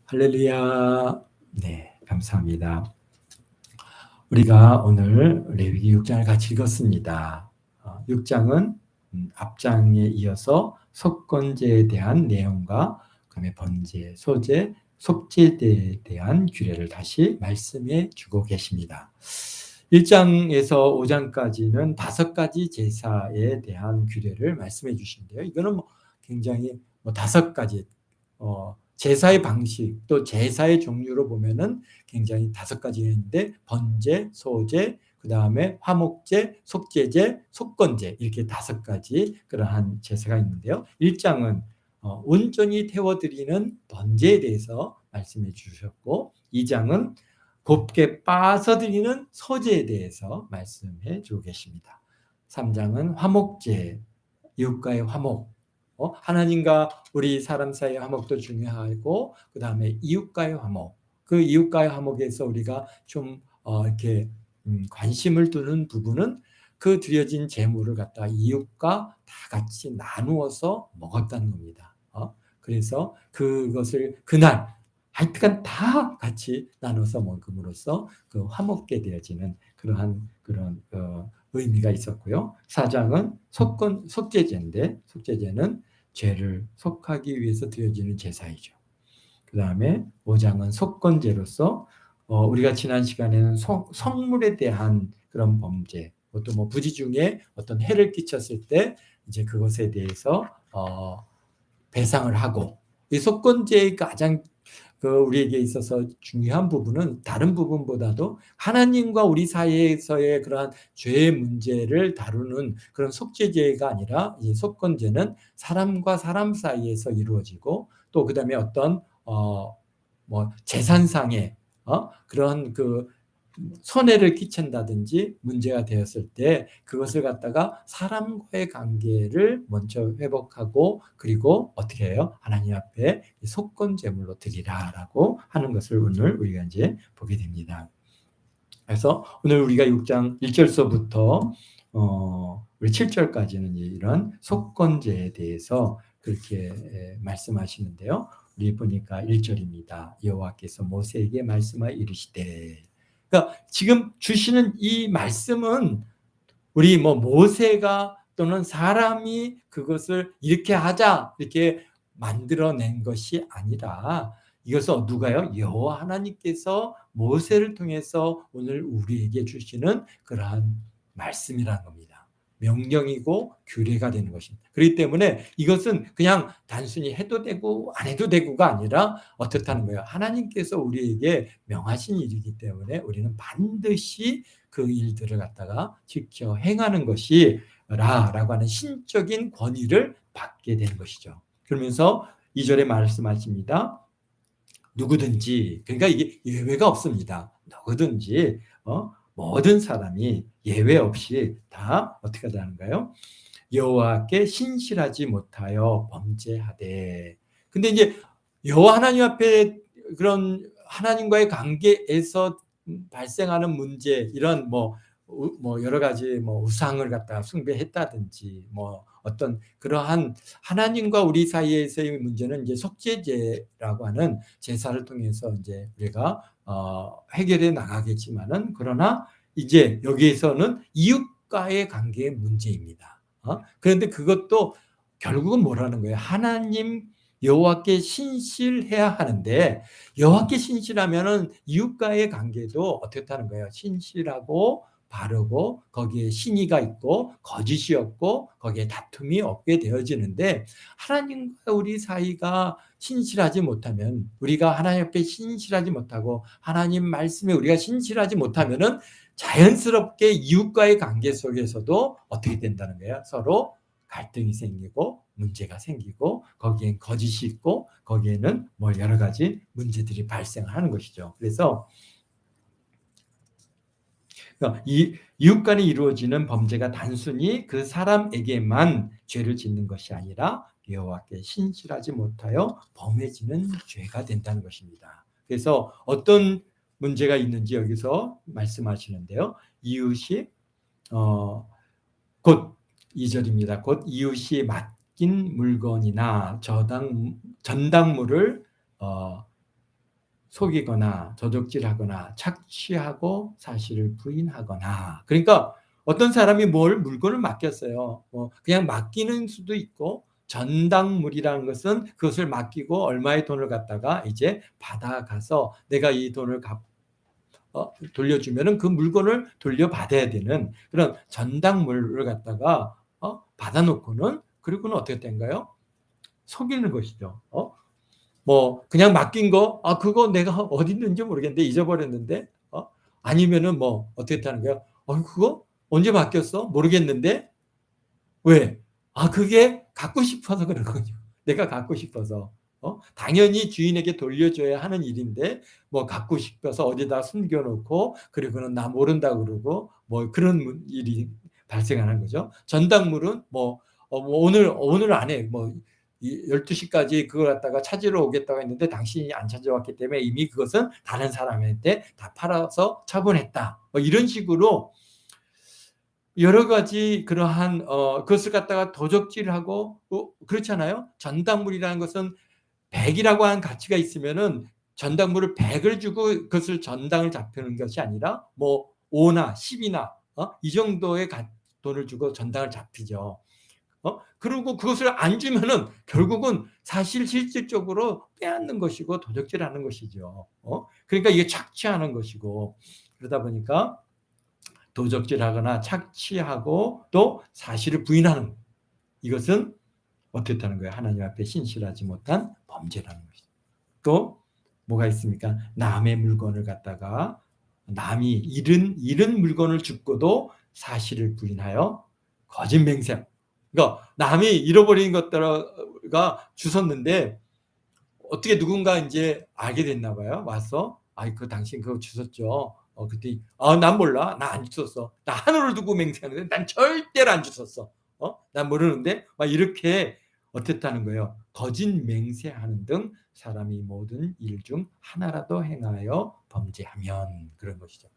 할렐루야. 네, 감사합니다. 우리가 오늘 레위기 6장을 같이 읽었습니다. 6장은 앞장에 이어서 속건제에 대한 내용과 그다음에 번제, 소제, 속제에 대한 규례를 다시 말씀해 주고 계십니다. 1장에서 5장까지는 5가지 제사에 대한 규례를 말씀해 주시는데요. 이거는 굉장히 5가지 제사의 방식 또 제사의 종류로 보면은 굉장히 5가지가 있는데 번제, 소제, 그 다음에 화목제, 속제제, 속건제 이렇게 5가지 그러한 제사가 있는데요. 1장은 온전히 태워드리는 번제에 대해서 말씀해 주셨고 2장은 곱게 빠서드리는 소제에 대해서 말씀해 주고 계십니다. 3장은 화목제, 이웃과의 화목, 하나님과 우리 사람 사이의 화목도 중요하고 그 다음에 이웃과의 화목, 그 이웃과의 화목에서 우리가 좀 이렇게 관심을 두는 부분은 그 드려진 재물을 갖다가 이웃과 다 같이 나누어서 먹었다는 겁니다. 그래서 그것을 그날 하여튼 다 같이 나눠서 먹음으로써 그 화목게 되어지는 그러한 그런 의미가 있었고요. 4장은 속죄제인데 속죄제는 죄를 속하기 위해서 드려지는 제사이죠. 그 다음에 5장은 속건제로서 우리가 지난 시간에는 성물에 대한 그런 범죄, 또 부지 중에 어떤 해를 끼쳤을 때 이제 그것에 대해서 배상을 하고 이 속건제의 가장 우리에게 있어서 중요한 부분은 다른 부분보다도 하나님과 우리 사이에서의 그러한 죄의 문제를 다루는 그런 속죄제가 아니라 이 속건제는 사람과 사람 사이에서 이루어지고 또 그다음에 어떤 재산상의 그런 손해를 끼친다든지 문제가 되었을 때 그것을 갖다가 사람과의 관계를 먼저 회복하고 그리고 어떻게 해요? 하나님 앞에 속건 제물로 드리라라고 하는 것을 오늘 우리가 이제 보게 됩니다. 그래서 오늘 우리가 6장 1절서부터 우리 7절까지는 이런 속건제에 대해서 그렇게 말씀하시는데요. 우리 보니까 1절입니다. 여호와께서 모세에게 말씀하여 이르시되, 그러니까 지금 주시는 이 말씀은 우리 모세가 또는 사람이 그것을 이렇게 하자 이렇게 만들어낸 것이 아니라 이것은 누가요? 여호와 하나님께서 모세를 통해서 오늘 우리에게 주시는 그러한 말씀이라는 겁니다. 명령이고 규례가 되는 것입니다. 그렇기 때문에 이것은 그냥 단순히 해도 되고 안 해도 되고가 아니라 어떻다는 거예요? 하나님께서 우리에게 명하신 일이기 때문에 우리는 반드시 그 일들을 갖다가 지켜 행하는 것이 라고 하는 신적인 권위를 받게 되는 것이죠. 그러면서 2절에 말씀하십니다. 누구든지, 그러니까 이게 예외가 없습니다. 누구든지 모든 사람이 예외 없이 다 어떻게 하는가요? 여호와께 신실하지 못하여 범죄하되. 근데 이제 여호와 하나님 앞에 그런 하나님과의 관계에서 발생하는 문제, 이런 여러 가지 우상을 갖다가 숭배했다든지 어떤 그러한 하나님과 우리 사이에서의 문제는 이제 속죄제라고 하는 제사를 통해서 이제 우리가 해결해 나가겠지만은, 그러나 이제 여기에서는 이웃과의 관계의 문제입니다. 그런데 그것도 결국은 뭐라는 거예요? 하나님 여호와께 신실해야 하는데, 여호와께 신실하면은 이웃과의 관계도 어떻게 하는 거예요? 신실하고 바르고 거기에 신의가 있고 거짓이 없고 거기에 다툼이 없게 되어지는데, 하나님과 우리 사이가 신실하지 못하면, 우리가 하나님 앞에 신실하지 못하고 하나님 말씀에 우리가 신실하지 못하면은 자연스럽게 이웃과의 관계 속에서도 어떻게 된다는 거예요? 서로 갈등이 생기고 문제가 생기고 거기엔 거짓이 있고 거기에는 여러 가지 문제들이 발생하는 것이죠. 그래서 이 이웃 간에 이루어지는 범죄가 단순히 그 사람에게만 죄를 짓는 것이 아니라 여호와께 신실하지 못하여 범해지는 죄가 된다는 것입니다. 그래서 어떤 문제가 있는지 여기서 말씀하시는데요. 이웃이 곧 2절입니다. 곧 이웃이 맡긴 물건이나 전당물을 속이거나 도적질하거나 착취하고 사실을 부인하거나. 그러니까 어떤 사람이 물건을 맡겼어요. 그냥 맡기는 수도 있고, 전당물이라는 것은 그것을 맡기고 얼마의 돈을 갖다가 이제 받아가서 내가 이 돈을 돌려주면은 그 물건을 돌려받아야 되는 그런 전당물을 갖다가 받아놓고는, 그리고는 어떻게 된가요? 속이는 것이죠. 뭐 그냥 맡긴 거, 그거 내가 어디 있는지 모르겠는데 잊어버렸는데, 아니면은 뭐 어떻게 하는 거야? 그거 언제 맡겼어? 모르겠는데. 왜? 그게 갖고 싶어서 그러거든요. 내가 갖고 싶어서. 당연히 주인에게 돌려줘야 하는 일인데, 뭐 갖고 싶어서 어디다 숨겨놓고, 그리고는 나 모른다 그러고, 뭐 그런 일이 발생하는 거죠. 전당물은 뭐 오늘 안에 뭐 12시까지 그걸 갖다가 찾으러 오겠다고 했는데 당신이 안 찾아왔기 때문에 이미 그것은 다른 사람한테 다 팔아서 처분했다. 뭐 이런 식으로 여러 가지 그러한 그것을 갖다가 도적질하고, 그렇잖아요. 전당물이라는 것은 100이라고 하는 가치가 있으면은 전당물을 100을 주고 그것을 전당을 잡히는 것이 아니라 뭐 5나 10이나 이 정도의 돈을 주고 전당을 잡히죠. 그리고 그것을 안 주면은 결국은 사실 실질적으로 빼앗는 것이고 도적질하는 것이죠. 그러니까 이게 착취하는 것이고, 그러다 보니까 도적질하거나 착취하고 또 사실을 부인하는, 이것은 어떻게 하는 거예요? 하나님 앞에 신실하지 못한 범죄라는 것이죠. 또 뭐가 있습니까? 남의 물건을 갖다가 남이 잃은 물건을 줍고도 사실을 부인하여 거짓 맹세. 그러니까 남이 잃어버린 것들가 주웠는데 어떻게 누군가 이제 알게 됐나 봐요. 와서 그 당신 그거 주웠죠. 그때 난 몰라. 나 안 주웠어. 나 하늘을 두고 맹세하는데 난 절대로 안 주웠어. 난 모르는데 막 이렇게 어떻다는 거예요. 거짓 맹세하는 등 사람이 모든 일 중 하나라도 행하여 범죄하면, 그런 것이죠.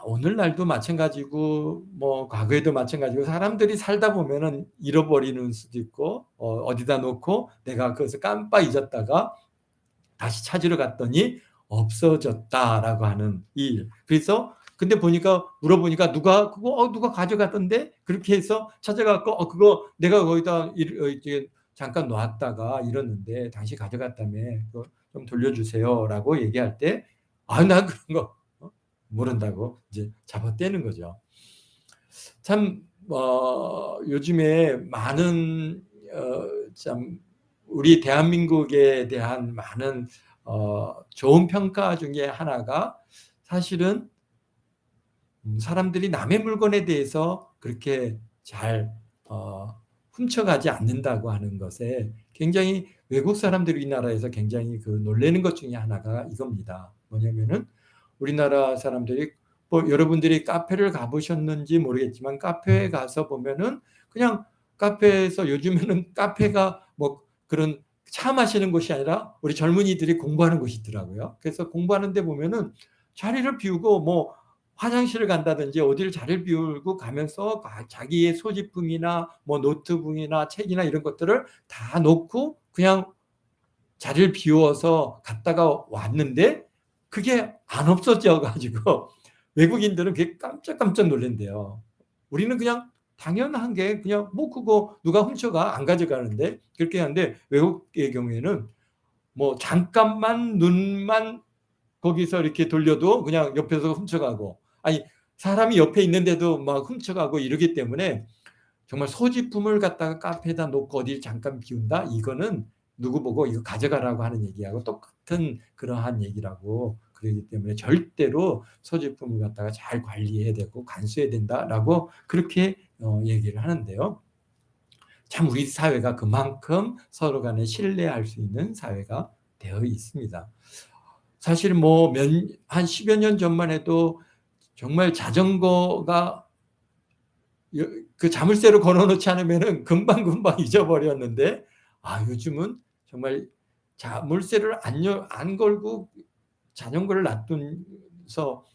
오늘날도 마찬가지고 뭐 과거에도 마찬가지고, 사람들이 살다 보면은 잃어버리는 수도 있고, 어디다 놓고 내가 그것을 깜빡 잊었다가 다시 찾으러 갔더니 없어졌다라고 하는 일. 그래서 근데 물어보니까 누가 가져갔던데, 그렇게 해서 찾아갖고 그거 내가 거기다 이제 잠깐 놨다가 잃었는데 당신 가져갔다며, 그거 좀 돌려주세요라고 얘기할 때 난 그런 거 모른다고 이제 잡아떼는 거죠. 참 요즘에 많은 참 우리 대한민국에 대한 많은 좋은 평가 중에 하나가, 사실은 사람들이 남의 물건에 대해서 그렇게 잘 훔쳐가지 않는다고 하는 것에 굉장히, 외국 사람들이 우리나라에서 굉장히 놀라는 것 중에 하나가 이겁니다. 뭐냐면은 우리나라 사람들이, 뭐 여러분들이 카페를 가보셨는지 모르겠지만 카페에 가서 보면은 그냥 카페에서, 요즘에는 카페가 뭐 그런 차 마시는 곳이 아니라 우리 젊은이들이 공부하는 곳이 있더라고요. 그래서 공부하는 데 보면은 자리를 비우고 뭐 화장실을 간다든지 어디를 자리를 비우고 가면서 자기의 소지품이나 뭐 노트북이나 책이나 이런 것들을 다 놓고 그냥 자리를 비워서 갔다가 왔는데 그게 안 없어져 가지고 외국인들은 그게 깜짝깜짝 놀란대요. 우리는 그냥 당연한 게 그냥 뭐 그거 누가 훔쳐가 안 가져가는데, 그렇게 하는데 외국의 경우에는 뭐 잠깐만 눈만 거기서 이렇게 돌려도 그냥 옆에서 훔쳐가고, 아니 사람이 옆에 있는데도 막 훔쳐가고 이러기 때문에 정말 소지품을 갖다가 카페에다 놓고 어디 잠깐 비운다? 이거는 누구 보고 이거 가져가라고 하는 얘기하고 똑같은 그러한 얘기라고, 그러기 때문에 절대로 소지품을 갖다가 잘 관리해야 되고 간수해야 된다라고 그렇게 얘기를 하는데요. 참 우리 사회가 그만큼 서로 간에 신뢰할 수 있는 사회가 되어 있습니다. 사실 뭐 한 10여 년 전만 해도 정말 자전거가 그 자물쇠로 걸어놓지 않으면은 금방금방 잊어버렸는데, 요즘은 정말 자물쇠를 안 걸고 자전거를 놔둬서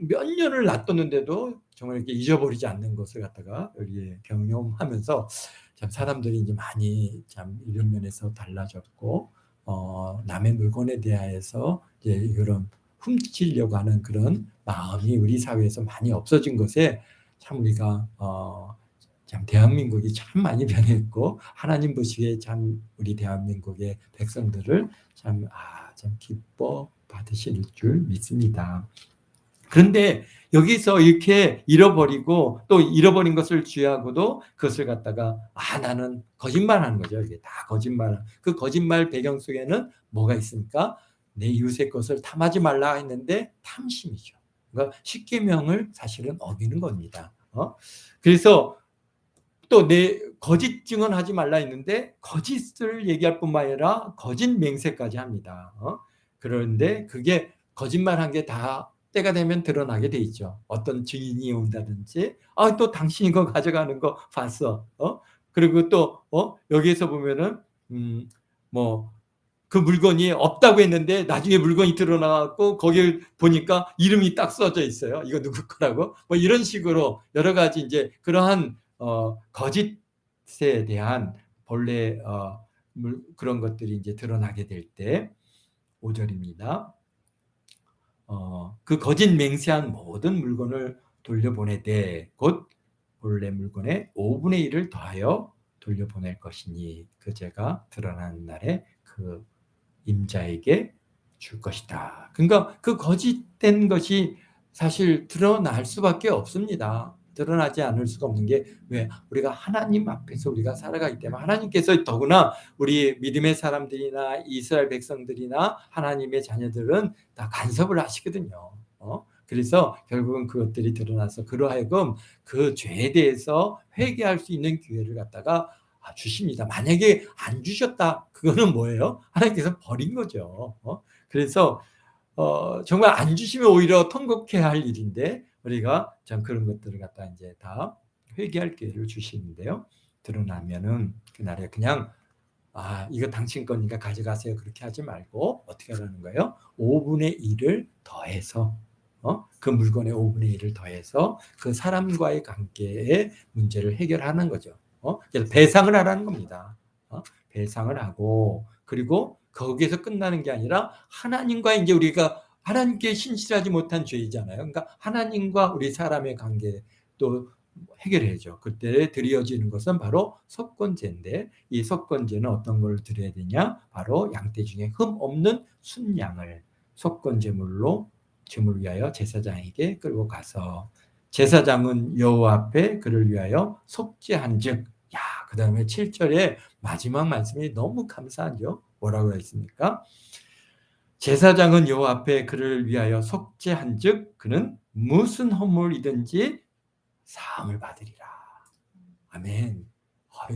몇 년을 놔뒀는데도 정말 이렇게 잊어버리지 않는 것을 갖다가 여기에 경험하면서 참 사람들이 이제 많이 참 이런 면에서 달라졌고, 남의 물건에 대해서 이제 이런 훔치려고 하는 그런 마음이 우리 사회에서 많이 없어진 것에 참 우리가 참 대한민국이 참 많이 변했고 하나님 보시기에 참 우리 대한민국의 백성들을 참 기뻐 받으실 줄 믿습니다. 그런데 여기서 이렇게 잃어버리고 또 잃어버린 것을 주의하고도 그것을 갖다가 나는 거짓말하는 거죠. 이게 다 거짓말. 그 거짓말 배경 속에는 뭐가 있습니까? 내 이웃의 것을 탐하지 말라 했는데 탐심이죠. 그러니까 십계명을 사실은 어기는 겁니다. 그래서 또 내 거짓 증언하지 말라 했는데 거짓을 얘기할 뿐만 아니라 거짓 맹세까지 합니다. 그런데 그게 거짓말한 게 다 때가 되면 드러나게 돼 있죠. 어떤 증인이 온다든지 또 당신이 그거 가져가는 거 봤어. 그리고 또 여기에서 보면은 뭐 그 물건이 없다고 했는데 나중에 물건이 드러나고 거기를 보니까 이름이 딱 써져 있어요. 이거 누구 거라고? 뭐 이런 식으로 여러 가지 이제 그러한 거짓에 대한 본래 그런 것들이 이제 드러나게 될 때 5절입니다. 그 거짓 맹세한 모든 물건을 돌려보내되 곧 본래 물건의 5분의 1을 더하여 돌려보낼 것이니 그 죄가 드러나는 날에 그 임자에게 줄 것이다. 그러니까 그 거짓된 것이 사실 드러날 수밖에 없습니다. 드러나지 않을 수가 없는 게 왜? 우리가 하나님 앞에서 우리가 살아가기 때문에 하나님께서 더구나 우리 믿음의 사람들이나 이스라엘 백성들이나 하나님의 자녀들은 다 간섭을 하시거든요. 그래서 결국은 그것들이 드러나서 그러하여금 그 죄에 대해서 회개할 수 있는 기회를 갖다가 주십니다. 만약에 안 주셨다, 그거는 뭐예요? 하나님께서 버린 거죠. 그래서 정말 안 주시면 오히려 통곡해야 할 일인데 우리가 참 그런 것들을 갖다 이제 다 회개할 기회를 주시는데요. 드러나면은 그날에 그냥 이거 당신 거니까 가져가세요. 그렇게 하지 말고 어떻게 하라는 거예요? 5분의 1을 더해서 그 물건의 5분의 1을 더해서 그 사람과의 관계의 문제를 해결하는 거죠. 그래서 배상을 하라는 겁니다. 배상을 하고 그리고 거기에서 끝나는 게 아니라 하나님과 이제 우리가 하나님께 신실하지 못한 죄이잖아요. 그러니까 하나님과 우리 사람의 관계 또 해결해야죠. 그때 드려지는 것은 바로 속건제인데 이 속건제는 어떤 걸 드려야 되냐? 바로 양떼 중에 흠 없는 순양을 속건제물로 제물을 위하여 제사장에게 끌고 가서 제사장은 여호와 앞에 그를 위하여 속죄한즉 그 다음에 7절에 마지막 말씀이 너무 감사하죠. 뭐라고 했습니까? 제사장은 여호와 앞에 그를 위하여 속죄한즉 그는 무슨 허물이든지 사함을 받으리라. 아멘.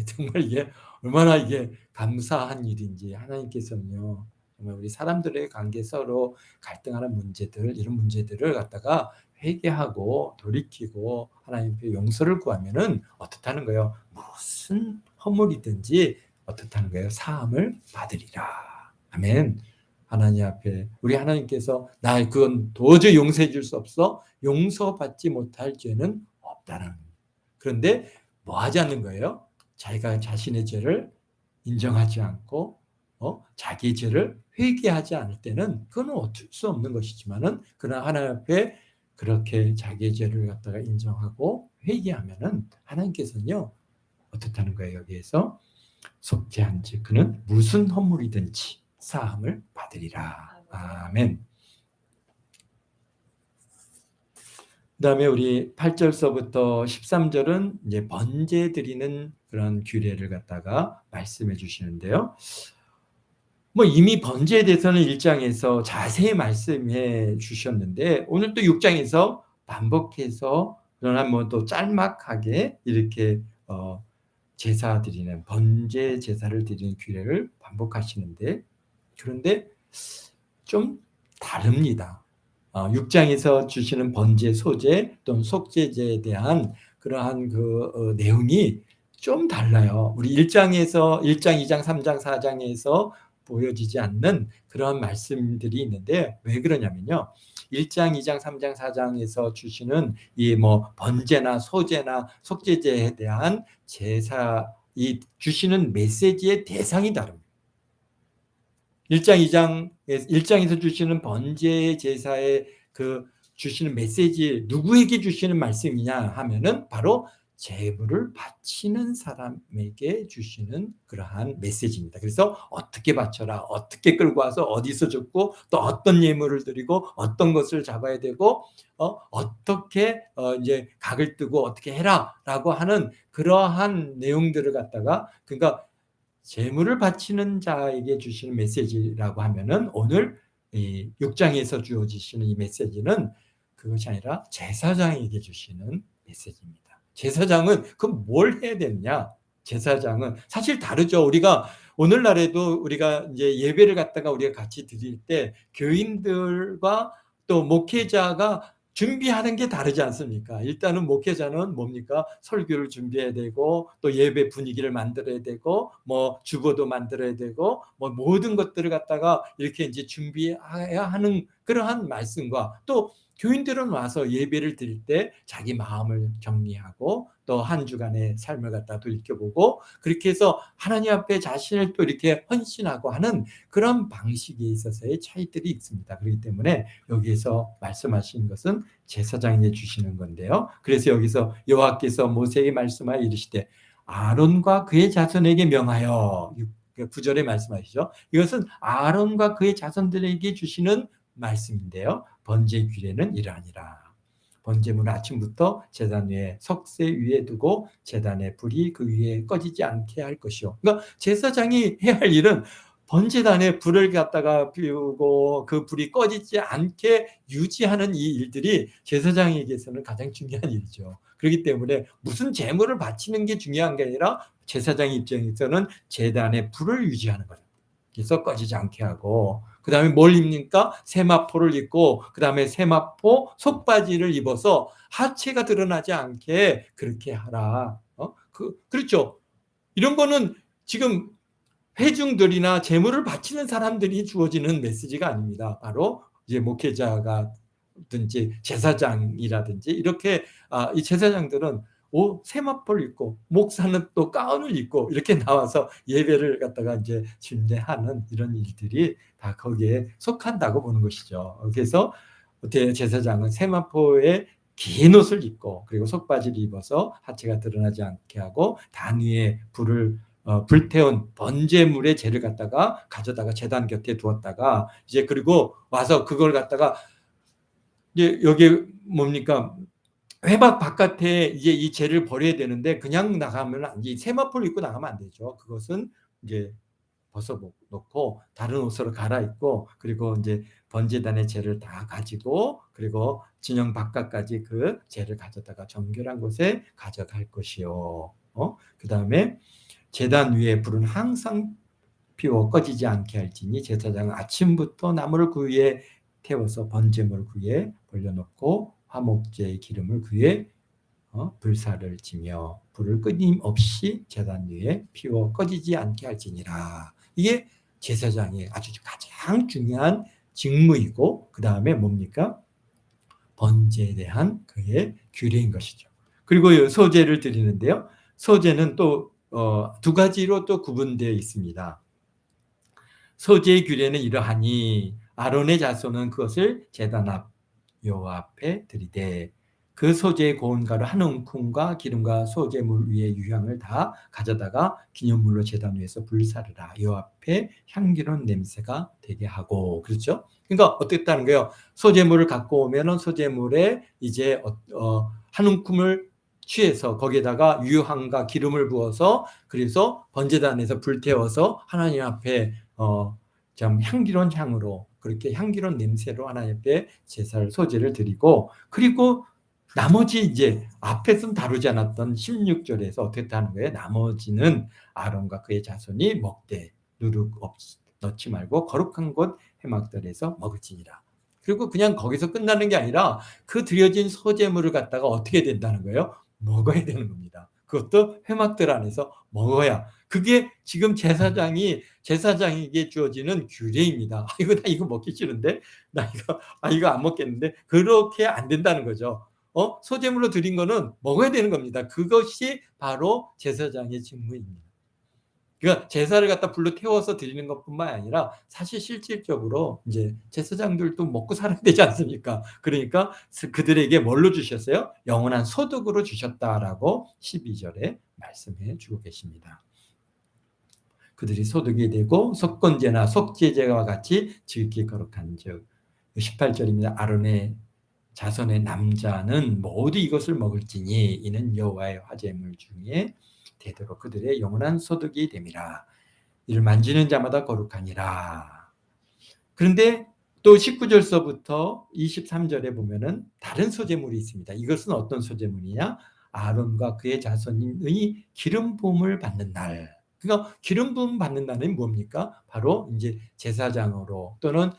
정말 이게 얼마나 이게 감사한 일인지 하나님께서는요. 정말 우리 사람들의 관계 서로 갈등하는 문제들 이런 문제들을 갖다가 회개하고 돌이키고 하나님께 용서를 구하면은 어떻다는 거예요? 무슨 허물이든지 어떻다는 거예요? 사함을 받으리라. 아멘. 하나님 앞에 우리 하나님께서 나 그건 도저히 용서해 줄 수 없어. 용서받지 못할 죄는 없다는. 그런데 뭐 하지 않는 거예요? 자기가 자신의 죄를 인정하지 않고 자기 죄를 회개하지 않을 때는 그건 어쩔 수 없는 것이지만은 그러나 하나님 앞에 그렇게 자기의 죄를 갖다가 인정하고 회개하면은 하나님께서는요 어떻다는 거예요? 여기에서 속죄한즉 그는 무슨 허물이든지 사함을 받으리라. 아멘. 그다음에 우리 8절서부터 13절은 이제 번제 드리는 그런 규례를 갖다가 말씀해 주시는데요. 뭐 이미 번제에 대해서는 1장에서 자세히 말씀해 주셨는데 오늘 또 6장에서 반복해서 그러나 뭐 또 짤막하게 이렇게 제사 드리는 번제 제사를 드리는 규례를 반복하시는데 그런데 좀 다릅니다. 6장에서 주시는 번제, 소제 또는 속죄제에 대한 그러한 그 내용이 좀 달라요. 우리 1장에서 1장, 2장, 3장, 4장에서 보여지지 않는 그런 말씀들이 있는데 왜 그러냐면요. 1장, 2장, 3장, 4장에서 주시는 이 뭐 번제나 소제나 속죄제에 대한 제사 이 주시는 메시지의 대상이 다릅니다. 1장 2장 1장에서 주시는 번제 제사의 그 주시는 메시지 누구에게 주시는 말씀이냐 하면은 바로 제물을 바치는 사람에게 주시는 그러한 메시지입니다. 그래서 어떻게 바쳐라, 어떻게 끌고 와서 어디서 줍고 또 어떤 예물을 드리고 어떤 것을 잡아야 되고 어떻게 이제 각을 뜨고 어떻게 해라라고 하는 그러한 내용들을 갖다가 그러니까 제물을 바치는 자에게 주시는 메시지라고 하면은 오늘 이 6장에서 주어지시는 이 메시지는 그것이 아니라 제사장에게 주시는 메시지입니다. 제사장은 그럼 뭘 해야 되느냐? 제사장은 사실 다르죠. 우리가 오늘날에도 우리가 이제 예배를 갖다가 우리가 같이 드릴 때 교인들과 또 목회자가 준비하는 게 다르지 않습니까? 일단은 목회자는 뭡니까? 설교를 준비해야 되고 또 예배 분위기를 만들어야 되고 뭐 주보도 만들어야 되고 뭐 모든 것들을 갖다가 이렇게 이제 준비해야 하는 그러한 말씀과 또 교인들은 와서 예배를 드릴 때 자기 마음을 정리하고 또 한 주간의 삶을 갖다 돌이켜보고 그렇게 해서 하나님 앞에 자신을 또 이렇게 헌신하고 하는 그런 방식에 있어서의 차이들이 있습니다. 그렇기 때문에 여기에서 말씀하신 것은 제사장에게 주시는 건데요. 그래서 여기서 여호와께서 모세에게 말씀하여 이르시되 아론과 그의 자손에게 명하여 9절에 말씀하시죠. 이것은 아론과 그의 자손들에게 주시는 말씀인데요. 번제 규례는 이러하니라. 번제물은 아침부터 제단 위에 석쇠 위에 두고 제단의 불이 그 위에 꺼지지 않게 할 것이요. 그러니까 제사장이 해야 할 일은 번제단에 불을 갖다가 피우고 그 불이 꺼지지 않게 유지하는 이 일들이 제사장에게서는 가장 중요한 일이죠. 그렇기 때문에 무슨 제물을 바치는 게 중요한 게 아니라 제사장 입장에서는 제단에 불을 유지하는 거죠. 그래서 꺼지지 않게 하고 그 다음에 뭘 입니까? 세마포를 입고 그 다음에 세마포 속바지를 입어서 하체가 드러나지 않게 그렇게 하라. 그렇죠. 이런 거는 지금 회중들이나 제물을 바치는 사람들이 주어지는 메시지가 아닙니다. 바로 이제 목회자가든지 제사장이라든지 이렇게 이 제사장들은 세마포를 입고 목사는 또 가운을 입고 이렇게 나와서 예배를 갖다가 이제 준비하는 이런 일들이 다 거기에 속한다고 보는 것이죠. 그래서 제사장은 세마포에 긴 옷을 입고 그리고 속바지를 입어서 하체가 드러나지 않게 하고 단 위에 불태운 번제물의 재를 갖다가 가져다가 제단 곁에 두었다가 이제 그리고 와서 그걸 갖다가 이제 여기 뭡니까? 회막 바깥에 이제 이 재를 버려야 되는데 그냥 나가면 안 돼. 세마포를 입고 나가면 안 되죠. 그것은 이제 벗어 놓고 다른 옷으로 갈아입고 그리고 이제 번제단의 재를 다 가지고 그리고 진영 바깥까지 그 재를 가져다가 정결한 곳에 가져갈 것이요. 그다음에 제단 위에 불은 항상 피워 꺼지지 않게 할지니 제사장은 아침부터 나무를 그 위에 태워서 번제물을 그 위에 벌려놓고 화목제의 기름을 그 위에 불사를 지며 불을 끊임없이 제단 위에 피워 꺼지지 않게 할지니라. 이게 제사장의 아주 가장 중요한 직무이고 그 다음에 뭡니까? 번제에 대한 그의 규례인 것이죠. 그리고 소제를 드리는데요. 소제는 또 두 가지로 또 구분되어 있습니다. 소제의 규례는 이러하니 아론의 자손은 그것을 제단 앞 여호와 앞에 드리되 그 소제의 고운 가루 한 움큼과 기름과 소제물 위에 유향을 다 가져다가 기념물로 제단 위에서 불사르라. 여호와 앞에 향기로운 냄새가 되게 하고. 그렇죠? 그러니까 어떻겠다는 거예요? 소제물을 갖고 오면은 소제물에 이제 한 움큼을 취해서 거기에다가 유향과 기름을 부어서 그래서 번제단에서 불태워서 하나님 앞에 참 향기로운 향으로 그렇게 향기로운 냄새로 하나님 앞에 제사를 소제를 드리고 그리고 나머지 이제 앞에서는 다루지 않았던 16절에서 어떻게 하는 거예요? 나머지는 아론과 그의 자손이 먹되 누룩 넣지 말고 거룩한 곳 회막들에서 먹을지니라. 그리고 그냥 거기서 끝나는 게 아니라 그 드려진 소제물을 갖다가 어떻게 된다는 거예요? 먹어야 되는 겁니다. 그것도 회막들 안에서 먹어야. 그게 지금 제사장에게 주어지는 규례입니다. 나 이거 먹기 싫은데? 이거 안 먹겠는데? 그렇게 안 된다는 거죠. 소제물로 드린 거는 먹어야 되는 겁니다. 그것이 바로 제사장의 직무입니다. 그러니까 제사를 갖다 불로 태워서 드리는 것뿐만 아니라 사실 실질적으로 이제 제사장들도 먹고 살아야 되지 않습니까? 그러니까 그들에게 뭘로 주셨어요? 영원한 소득으로 주셨다라고 12절에 말씀해 주고 계십니다. 그들이 소득이 되고 속건제나 속죄제와 같이 지극히 거룩한즉 18절입니다. 아론의 자손의 남자는 모두 이것을 먹을지니 이는 여호와의 화제물 중에 되도록 그들의 영원한 소득이 됨이라. 이를 만지는 자마다 거룩하니라. 그런데 또 19절서부터 23절에 보면은 다른 소제물이 있습니다. 이것은 어떤 소제물이냐? 아론과 그의 자손의 기름 부음을 받는 날. 그러니까 기름 부음 받는 날은 뭡니까? 바로 이제 제사장으로 또는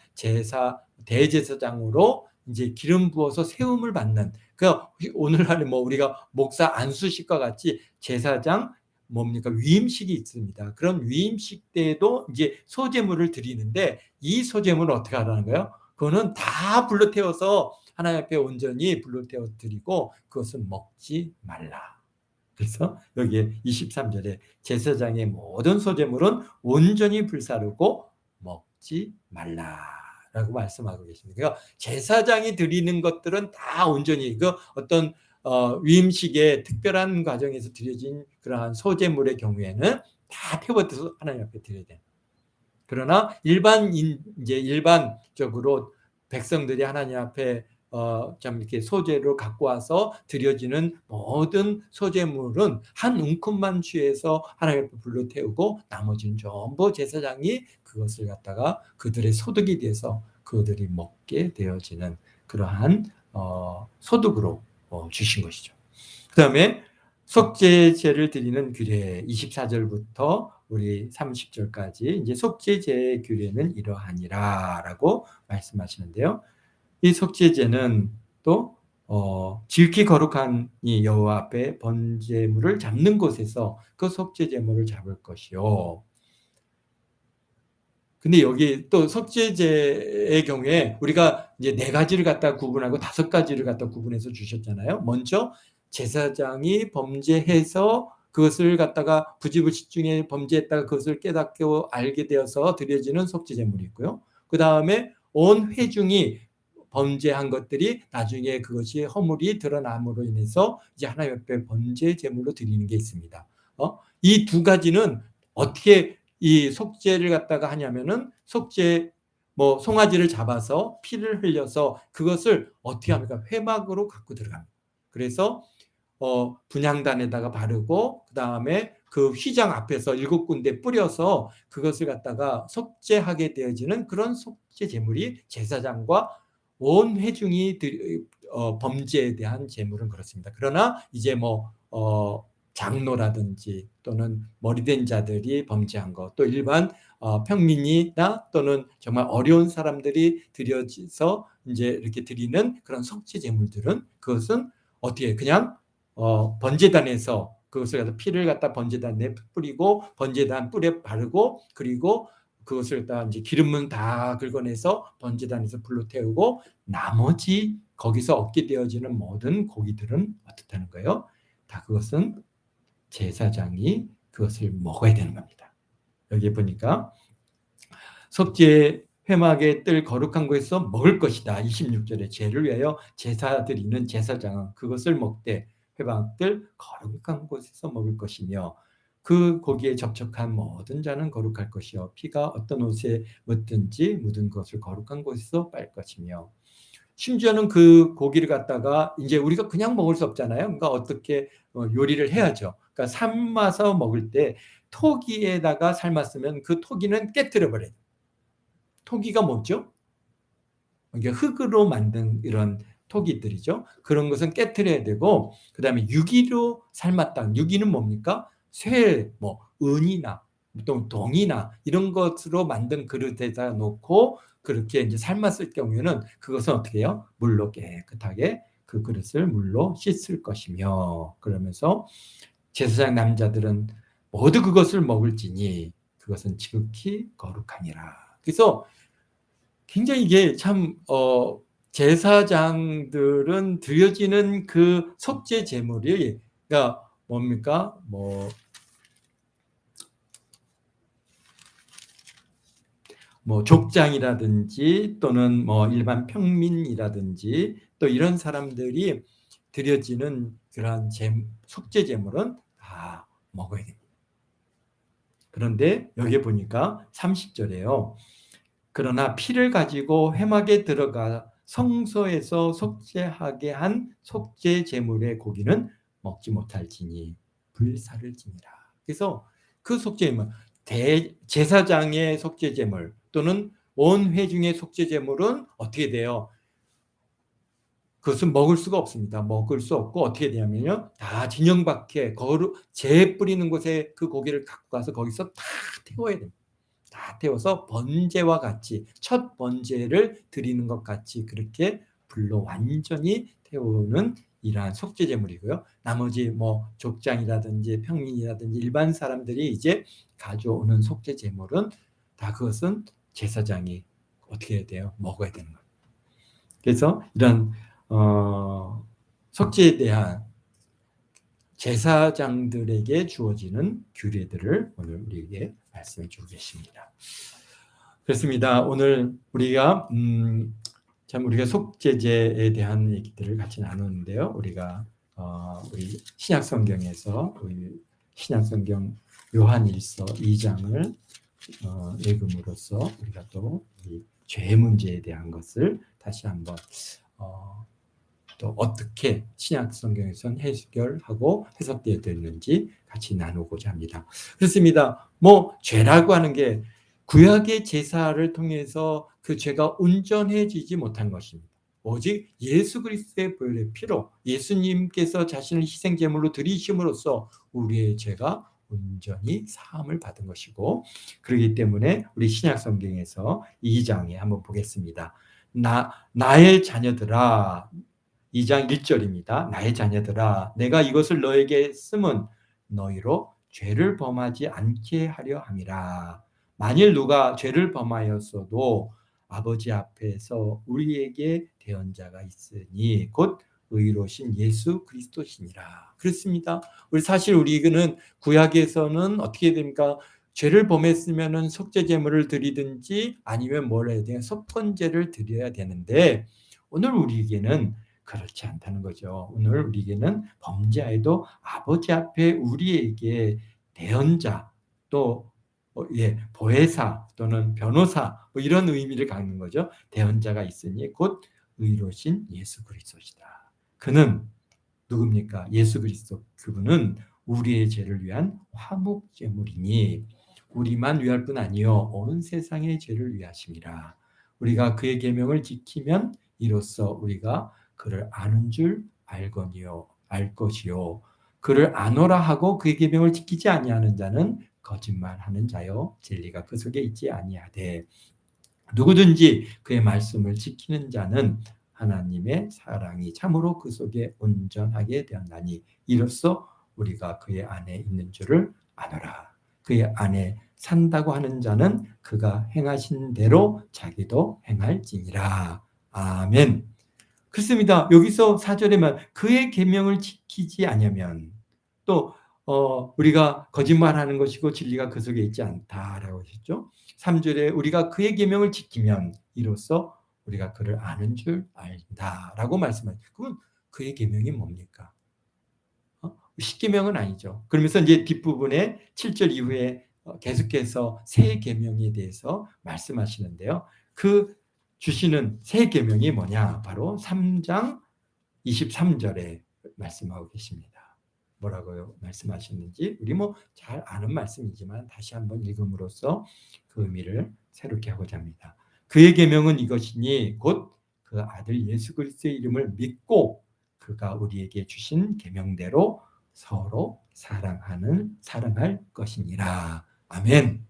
대제사장으로 이제 기름 부어서 세움을 받는. 그러니까 오늘날에 뭐 우리가 목사 안수식과 같이 제사장 뭡니까? 위임식이 있습니다. 그런 위임식 때에도 이제 소제물을 드리는데 이 소제물은 어떻게 하라는 거예요? 그거는 다 불로 태워서 하나님 앞에 온전히 불로 태워 드리고 그것은 먹지 말라. 그래서 여기에 23절에 제사장의 모든 소제물은 온전히 불사르고 먹지 말라라고 말씀하고 계십니다. 그러니까 제사장이 드리는 것들은 다 온전히 그 어떤 위임식의 특별한 과정에서 드려진 그러한 소제물의 경우에는 다 태워서 하나님 앞에 드려야 돼요. 그러나 이제 일반적으로 백성들이 하나님 앞에 좀 이렇게 소재로 갖고 와서 드려지는 모든 소재물은 한 움큼만 취해서 하나님 앞에 불로 태우고 나머지는 전부 제사장이 그것을 갖다가 그들의 소득이 돼서 그들이 먹게 되어지는 그러한 소득으로 주신 것이죠. 그 다음에 속죄제를 드리는 규례 24절부터 우리 30절까지 이제 속죄제의 규례는 이러하니라라고 말씀하시는데요. 이 속죄제는 또 지극히 거룩한 이 여호와 앞에 번제물을 잡는 곳에서 그 속죄제물을 잡을 것이요. 근데 여기 또 속죄제의 경우에 우리가 이제 4가지를 갖다 구분하고 5가지를 갖다 구분해서 주셨잖아요. 먼저 제사장이 범죄해서 그것을 갖다가 부지불식 중에 범죄했다가 그것을 깨닫고 알게 되어서 드려지는 속죄제물이 있고요. 그 다음에 온 회중이 범죄한 것들이 나중에 그것이 허물이 드러남으로 인해서 이제 하나님 앞에 번제 제물로 드리는 게 있습니다. 이 2가지는 어떻게 이 속죄를 갖다가 하냐면은 속죄 뭐 송아지를 잡아서 피를 흘려서 그것을 어떻게 합니까? 회막으로 갖고 들어갑니다. 그래서 분향단에다가 바르고 그다음에 그 휘장 앞에서 7군데 뿌려서 그것을 갖다가 속죄하게 되어지는 그런 속죄 제물이 제사장과 온 회중이 범죄에 대한 제물은 그렇습니다. 그러나 이제 뭐 장로라든지 또는 머리된 자들이 범죄한 것, 또 일반 평민이나 또는 정말 어려운 사람들이 드려서 이제 이렇게 드리는 그런 속죄 제물들은 그것은 어떻게 그냥 번제단에서 그것을 갖다 피를 갖다 번제단에 뿌리고 번제단 뿔에 바르고 그리고 그것을 갖다 이제 기름은 다 긁어내서 번제단에서 불로 태우고 나머지 거기서 얻게 되어지는 모든 고기들은 어떻다는 거예요? 다 그것은 제사장이 그것을 먹어야 되는 겁니다. 여기 보니까 속죄 회막에 뜰 거룩한 곳에서 먹을 것이다. 26절에 죄를 위하여 제사 드리는 제사장은 그것을 먹되 회막 뜰 거룩한 곳에서 먹을 것이며 그 고기에 접촉한 모든 자는 거룩할 것이요 피가 어떤 옷에 묻든지 묻은 것을 거룩한 곳에서 빨 것이며 심지어는 그 고기를 갖다가 이제 우리가 그냥 먹을 수 없잖아요. 그러니까 어떻게 요리를 해야죠. 그러니까 삶아서 먹을 때 토기에다가 삶았으면 그 토기는 깨트려 버려요. 토기가 뭐죠? 이게 흙으로 만든 이런 토기들이죠. 그런 것은 깨트려야 되고 그다음에 유기로 삶았다. 유기는 뭡니까? 쇠, 뭐 은이나 또 동이나 이런 것으로 만든 그릇에다 놓고 그렇게 이제 삶았을 경우에는 그것은 어떻게 해요? 물로 깨끗하게 그 그릇을 물로 씻을 것이며 그러면서 제사장 남자들은 모두 그것을 먹을지니 그것은 지극히 거룩하니라. 그래서 굉장히 이게 참 제사장들은 드려지는 그 속죄 제물이 그러니까 뭡니까? 뭐 뭐 족장이라든지 또는 뭐 일반 평민이라든지 또 이런 사람들이 드려지는 그러한 속죄 제물은 다 먹어야 됩니다. 그런데 여기에 보니까 30절에요. 그러나 피를 가지고 회막에 들어가 성소에서 속죄하게 한 속죄 제물의 고기는 먹지 못할지니 불사를 지니라. 그래서 그 속죄 제물, 대제사장의 속죄 제물 또는 온 회중의 속죄 제물은 어떻게 돼요? 그것은 먹을 수가 없습니다. 먹을 수 없고 어떻게 되냐면요. 다 진영 밖에 재 뿌리는 곳에 그 고기를 갖고 가서 거기서 다 태워야 됩니다. 다 태워서 번제와 같이 첫 번제를 드리는 것 같이 그렇게 불로 완전히 태우는 이러한 속죄 제물이고요. 나머지 뭐 족장이라든지 평민이라든지 일반 사람들이 이제 가져오는 속죄 제물은 다 그것은 제사장이 어떻게 해야 돼요? 먹어야 되는 거예요. 그래서 이런 속죄에 대한 제사장들에게 주어지는 규례들을 오늘 우리에게 말씀해 주고 계십니다. 그렇습니다. 오늘 우리가 참 우리가 속죄제에 대한 얘기들을 같이 나누는데요. 우리가 우리 신약 성경에서 우리 신약 성경 요한일서 2장을 읽음으로써 우리가 또 이 죄 문제에 대한 것을 다시 한번 또 어떻게 신약 성경에서는 해결하고 해석되어 있는지 같이 나누고자 합니다. 그렇습니다. 뭐 죄라고 하는 게 구약의 제사를 통해서 그 죄가 온전해지지 못한 것입니다. 오직 예수 그리스도의 보혈의 피로 예수님께서 자신을 희생제물로 드리심으로써 우리의 죄가 온전히 사함을 받은 것이고, 그렇기 때문에 우리 신약 성경에서 2장에 한번 보겠습니다. 나의 자녀들아, 2장 1절입니다. 나의 자녀들아, 내가 이것을 너에게 쓰면 너희로 죄를 범하지 않게 하려 함이라. 만일 누가 죄를 범하였어도 아버지 앞에서 우리에게 대언자가 있으니 곧 의로우신 예수 그리스도시니라. 그렇습니다. 사실 우리는 구약에서는 어떻게 됩니까? 죄를 범했으면 속죄 제물을 드리든지 아니면 뭘 해야 돼요? 속건제를 드려야 되는데 오늘 우리에게는 그렇지 않다는 거죠. 오늘 우리에게는 범죄하여도 아버지 앞에 우리에게 대언자 또 보혜사 또는 변호사 뭐 이런 의미를 갖는 거죠. 대언자가 있으니 곧 의로우신 예수 그리스도시다. 그는 누굽니까? 예수 그리스도. 그분은 우리의 죄를 위한 화목 제물이니 우리만 위할 뿐 아니요 온 세상의 죄를 위하심이라. 우리가 그의 계명을 지키면 이로써 우리가 그를 아는 줄 알거니요 알 것이요 그를 아노라 하고 그의 계명을 지키지 아니하는 자는 거짓말하는 자요 진리가 그 속에 있지 아니하되 누구든지 그의 말씀을 지키는 자는 하나님의 사랑이 참으로 그 속에 온전하게 되었나니 이로써 우리가 그의 안에 있는 줄을 아노라. 그의 안에 산다고 하는 자는 그가 행하신 대로 자기도 행할지니라. 아멘. 그렇습니다. 여기서 4절에만 그의 계명을 지키지 않으면 또 우리가 거짓말하는 것이고 진리가 그 속에 있지 않다라고 하셨죠. 3절에 우리가 그의 계명을 지키면 이로써 우리가 그를 아는 줄 안다라고 말씀하셨죠. 그럼 그의 계명이 뭡니까? 10계명은 아니죠. 그러면서 이제 뒷부분에 7절 이후에 계속해서 새 계명에 대해서 말씀하시는데요. 그 주시는 새 계명이 뭐냐? 바로 3장 23절에 말씀하고 계십니다. 뭐라고요? 말씀하셨는지 우리 뭐 잘 아는 말씀이지만 다시 한번 읽음으로써 그 의미를 새롭게 하고자 합니다. 그의 계명은 이것이니 곧 그 아들 예수 그리스도의 이름을 믿고 그가 우리에게 주신 계명대로 서로 사랑할 것이니라. 아멘.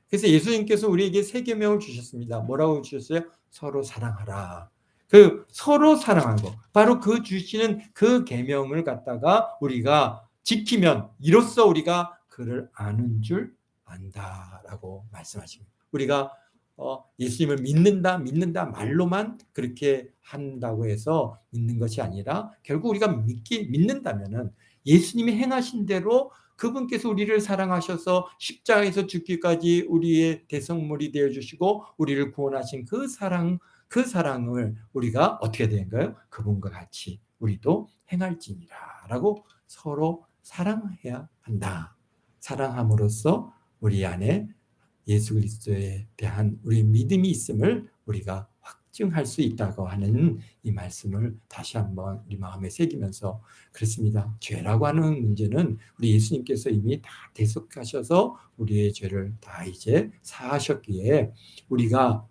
그래서 예수님께서 우리에게 새 계명을 주셨습니다. 뭐라고 주셨어요? 서로 사랑하라. 그 서로 사랑하고 바로 그 주시는 그 계명을 갖다가 우리가 지키면 이로써 우리가 그를 아는 줄 안다라고 말씀하십니다. 우리가 예수님을 믿는다 말로만 그렇게 한다고 해서 믿는 것이 아니라 결국 우리가 믿는다면은 예수님이 행하신 대로 그분께서 우리를 사랑하셔서 십자가에서 죽기까지 우리의 대성물이 되어주시고 우리를 구원하신 그 사랑을 우리가 어떻게 되는가요? 그분과 같이 우리도 행할지니라 라고 서로 사랑해야 한다. 사랑함으로써 우리 안에 예수 그리스도에 대한 우리 믿음이 있음을 우리가 확증할 수 있다고 하는 이 말씀을 다시 한번 우리 마음에 새기면서 그렇습니다. 죄라고 하는 문제는 우리 예수님께서 이미 다 대속하셔서 우리의 죄를 다 이제 사하셨기에 우리가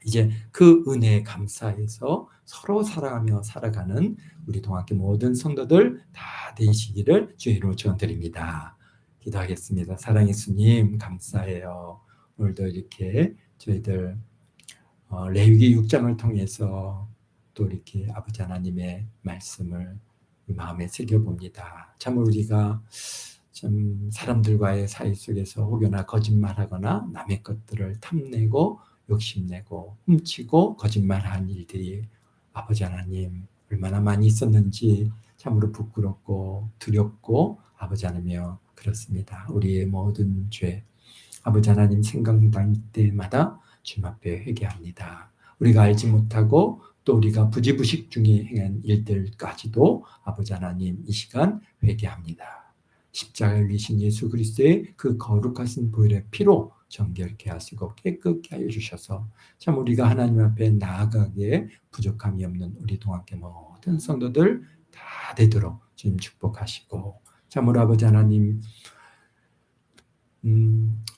이제 그 은혜에 감사해서 서로 사랑하며 살아가는 우리 동학교 모든 성도들 다 되시기를 주의 이름으로 축원드립니다. 기도하겠습니다. 사랑의 예수님 감사해요. 오늘도 이렇게 저희들 레위기 6장을 통해서 또 이렇게 아버지 하나님의 말씀을 마음에 새겨봅니다. 참 우리가 참 사람들과의 사이 속에서 혹여나 거짓말하거나 남의 것들을 탐내고 욕심내고 훔치고 거짓말한 일들이 아버지 하나님 얼마나 많이 있었는지 참으로 부끄럽고 두렵고 아버지 하나며 그렇습니다. 우리의 모든 죄 아버지 하나님 생각날 때마다 주님 앞에 회개합니다. 우리가 알지 못하고 또 우리가 부지부식 중에 행한 일들까지도 아버지 하나님 이 시간 회개합니다. 십자가에 위신 예수 그리스도의 그 거룩하신 보혈의 피로 정결케 하시고 깨끗게 하여 주셔서 참 우리가 하나님 앞에 나아가기에 부족함이 없는 우리 동학교 모든 성도들 다 되도록 주님 축복하시고 참으로 아버지 하나님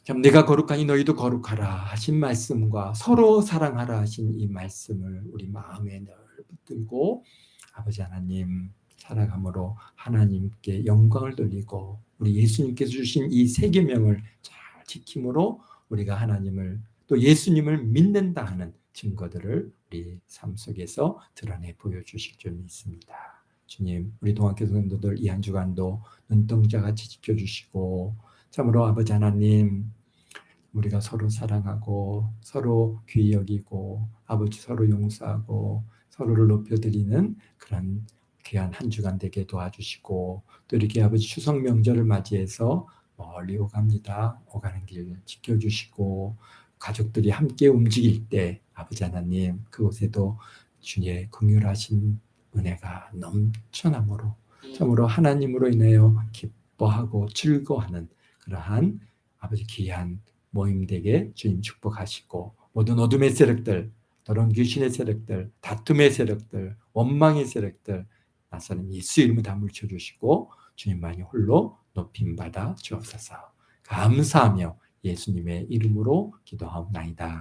참 내가 거룩하니 너희도 거룩하라 하신 말씀과 서로 사랑하라 하신 이 말씀을 우리 마음에 늘 붙들고 아버지 하나님 살아감으로 하나님께 영광을 돌리고 우리 예수님께서 주신 이 세 계명을 잘 지킴으로 우리가 하나님을 또 예수님을 믿는다 하는 증거들을 우리 삶 속에서 드러내 보여주실 줄 믿습니다. 주님 우리 동학교 성도들 이 한 주간도 눈동자같이 지켜주시고 참으로 아버지 하나님 우리가 서로 사랑하고 서로 귀히 여기고 아버지 서로 용서하고 서로를 높여드리는 그런 귀한 한 주간 되게 도와주시고 또 이렇게 아버지 추석 명절을 맞이해서 멀리 오가는 길 지켜주시고 가족들이 함께 움직일 때 아버지 하나님 그곳에도 주의 긍휼하신 은혜가 넘쳐나므로 참으로 하나님으로 인하여 기뻐하고 즐거워하는 그러한 아버지 귀한 모임 되게 주님 축복하시고 모든 어둠의 세력들, 더러운 귀신의 세력들, 다툼의 세력들, 원망의 세력들 나사는 예수 이름으로 다 물쳐주시고 주님만이 홀로 높임 받아 주옵소서. 감사하며 예수님의 이름으로 기도하옵나이다.